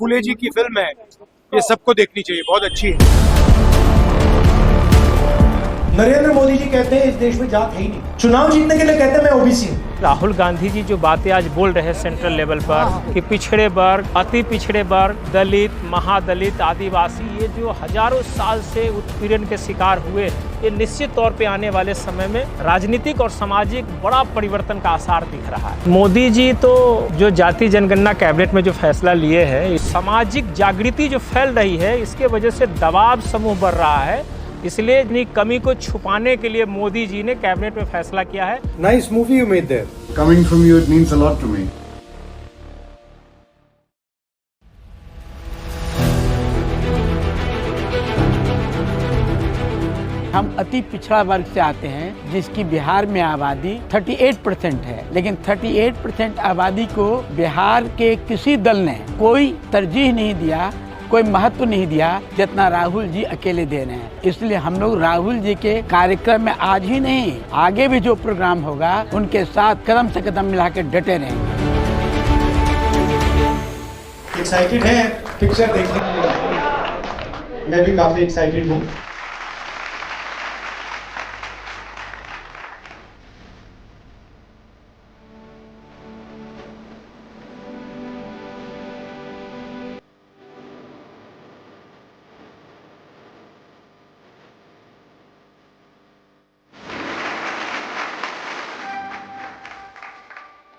फुले जी की फिल्म है, ये सबको देखनी चाहिए, बहुत अच्छी है। नरेंद्र मोदी जी कहते हैं इस देश में जात है ही नहीं, चुनाव जीतने के लिए कहते हैं मैं ओबीसी हूँ। राहुल गांधी जी जो बातें आज बोल रहे हैं सेंट्रल लेवल पर कि पिछड़े वर्ग, अति पिछड़े वर्ग, दलित, महादलित, आदिवासी, ये जो हजारों साल से उत्पीड़न के शिकार हुए, ये निश्चित तौर पे आने वाले समय में राजनीतिक और सामाजिक बड़ा परिवर्तन का आसार दिख रहा है। मोदी जी तो जो जाति जनगणना कैबिनेट में जो फैसला लिए है, सामाजिक जागृति जो फैल रही है, इसके वजह से दबाव समूह बढ़ रहा है। इसलिए अपनी कमी को छुपाने के लिए मोदी जी ने कैबिनेट में फैसला किया है। Nice movie you made there. Coming from you, it means a lot to me. हम अति पिछड़ा वर्ग से आते हैं, जिसकी बिहार में आबादी 38% है, लेकिन 38% आबादी को बिहार के किसी दल ने कोई तरजीह नहीं दिया, कोई महत्व नहीं दिया जितना राहुल जी अकेले दे रहे हैं। इसलिए हम लोग राहुल जी के कार्यक्रम में आज ही नहीं, आगे भी जो प्रोग्राम होगा उनके साथ कदम से कदम मिला के डटे रहेंगे। एक्साइटेड है पिक्चर देखने के लिए? मैं भी काफी एक्साइटेड हूँ।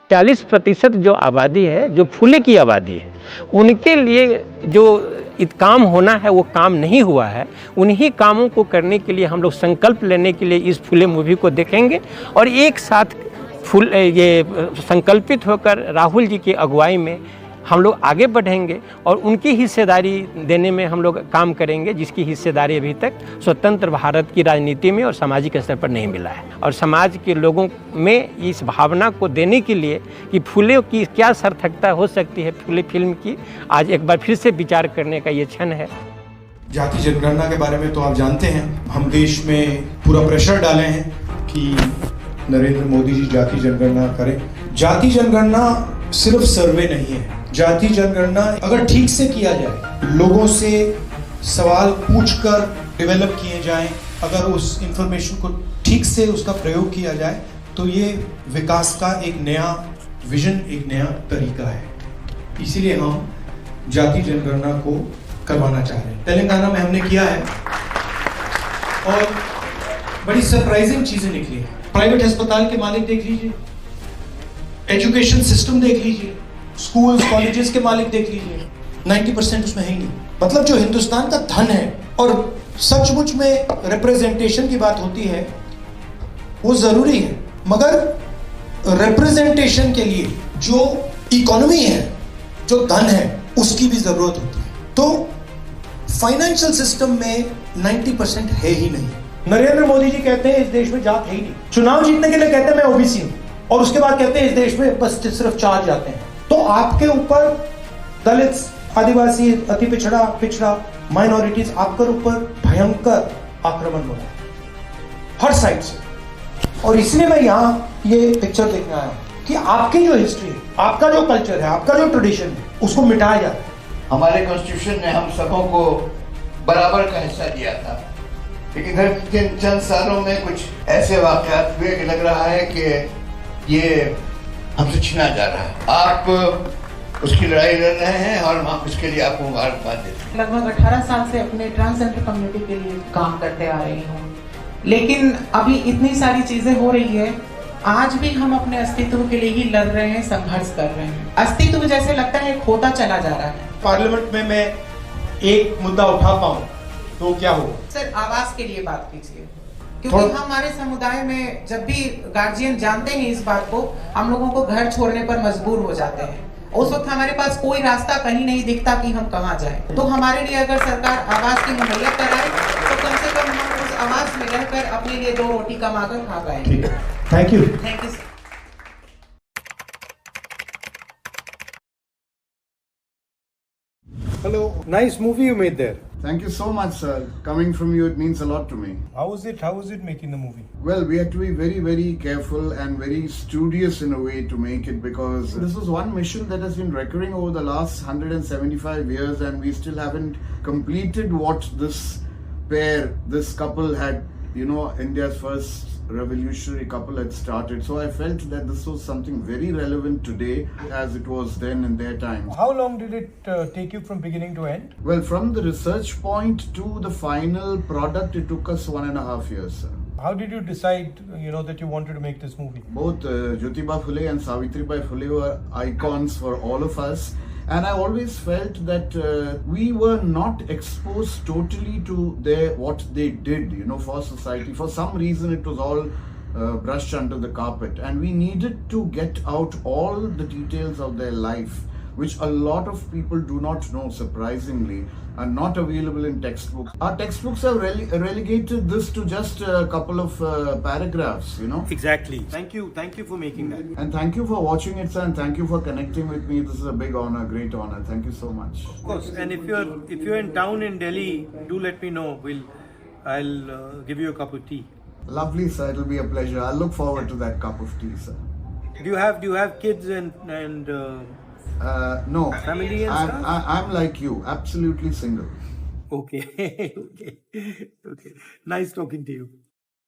चालीस % जो आबादी है, जो फूले की आबादी है, उनके लिए जो काम होना है वो काम नहीं हुआ है। उन्हीं कामों को करने के लिए हम लोग संकल्प लेने के लिए इस फूले मूवी को देखेंगे और एक साथ ये संकल्पित होकर राहुल जी की अगुवाई में हम लोग आगे बढ़ेंगे और उनकी हिस्सेदारी देने में हम लोग काम करेंगे, जिसकी हिस्सेदारी अभी तक स्वतंत्र भारत की राजनीति में और सामाजिक स्तर पर नहीं मिला है। और समाज के लोगों में इस भावना को देने के लिए कि फूले की क्या सार्थकता हो सकती है फूले फिल्म की, आज एक बार फिर से विचार करने का ये क्षण है। जाति जनगणना के बारे में तो आप जानते हैं, हम देश में पूरा प्रेशर डाले हैं कि नरेंद्र मोदी जी जाति जनगणना करें। जाति जनगणना सिर्फ सर्वे नहीं है, जाति जनगणना अगर ठीक से किया जाए, लोगों से सवाल पूछकर डेवलप किए जाएं, अगर उस इंफॉर्मेशन को ठीक से उसका प्रयोग किया जाए तो ये विकास का एक नया विजन, एक नया तरीका है। इसीलिए हम जाति जनगणना को करवाना चाह रहे हैं। तेलंगाना में हमने किया है और बड़ी सरप्राइजिंग चीजें निकली हैं। प्राइवेट अस्पताल के मालिक देख लीजिए, एजुकेशन सिस्टम देख लीजिए, स्कूल्स कॉलेजेस के मालिक देख लीजिए, 90% उसमें है ही नहीं। मतलब जो हिंदुस्तान का धन है और सचमुच में रिप्रेजेंटेशन की बात होती है वो जरूरी है, मगर रिप्रेजेंटेशन के लिए जो इकोनॉमी है, जो धन है, उसकी भी जरूरत होती है। तो फाइनेंशियल सिस्टम में 90% है ही नहीं। नरेंद्र मोदी जी कहते हैं इस देश में जात है ही नहीं, चुनाव जीतने के लिए कहते हैं मैं ओबीसी हूँ, और उसके बाद कहते हैं इस देश में बस सिर्फ 4 जाते हैं। तो आपके ऊपर दलित, आदिवासी, अति पिछड़ा, पिछड़ा, माइनॉरिटीज, आपके ऊपर भयंकर आक्रमण हो रहा है हर साइड से। और इसलिए मैं यहाँ ये पिक्चर देखने आया हूँ कि आपकी जो हिस्ट्री है, आपका जो कल्चर है, आपका जो ट्रेडिशन है, उसको मिटाया जाता है। हमारे कॉन्स्टिट्यूशन ने हम सबों को बराबर का हिस्सा दिया था, लेकिन हर चंद सालों में कुछ ऐसे वाकयात हुए कि लग रहा है कि ये हमसे छीना जा रहा है। आप उसकी लड़ाई लड़ रहे हैं और हम उसके लिए आपको मुबारकबाद देते हैं। लगभग 18 साल से अपने ट्रांसजेंडर कम्युनिटी के लिए काम करते आ रही हूँ, लेकिन अभी इतनी सारी चीजें हो रही है, आज भी हम अपने अस्तित्व के लिए ही लड़ रहे हैं, संघर्ष कर रहे हैं। अस्तित्व जैसे लगता है खोता चला जा रहा है। पार्लियामेंट में मैं एक मुद्दा उठा पाऊँ तो क्या हो? सर, आवास के लिए बात कीजिए, क्योंकि हमारे समुदाय में जब भी गार्जियन जानते हैं इस बात को, हम लोगों को घर छोड़ने पर मजबूर हो जाते हैं। उस वक्त हमारे पास कोई रास्ता कहीं नहीं दिखता कि हम कहाँ जाएं। तो हमारे लिए अगर सरकार आवास की मुहैया कराए तो कम से कम हम उस आवास में रहकर अपने लिए 2 रोटी कमाकर खा पाएंगे। Thank you. Thank you. Hello, nice movie you made there. Thank you so much, sir. Coming from you, it means a lot to me. How was it making the movie? Well, we had to be very, very careful and very studious in a way to make it, because this was one mission that has been recurring over the last 175 years, and we still haven't completed what this couple had, India's first revolutionary couple had started. So I felt that this was something very relevant today as it was then in their time. How long did it take you from beginning to end? Well, from the research point to the final product, it took us 1.5 years, sir. How did you decide, that you wanted to make this movie? Both Jyotiba Phule and Savitribai Phule were icons for all of us. And I always felt that we were not exposed totally to what they did, for society. For some reason, it was all brushed under the carpet. And we needed to get out all the details of their life, which a lot of people do not know, surprisingly, are not available in textbooks. Our textbooks have relegated this to just a couple of paragraphs, Exactly. Thank you for making that. And thank you for watching it, sir, and thank you for connecting with me. This is a big honor, great honor. Thank you so much. Of course. And if you're in town in Delhi, do let me know. I'll give you a cup of tea. Lovely, sir. It'll be a pleasure. I look forward to that cup of tea, sir. Do you have kids and No. Family and stuff? I'm like you, absolutely single. Okay. Okay. Nice talking to you.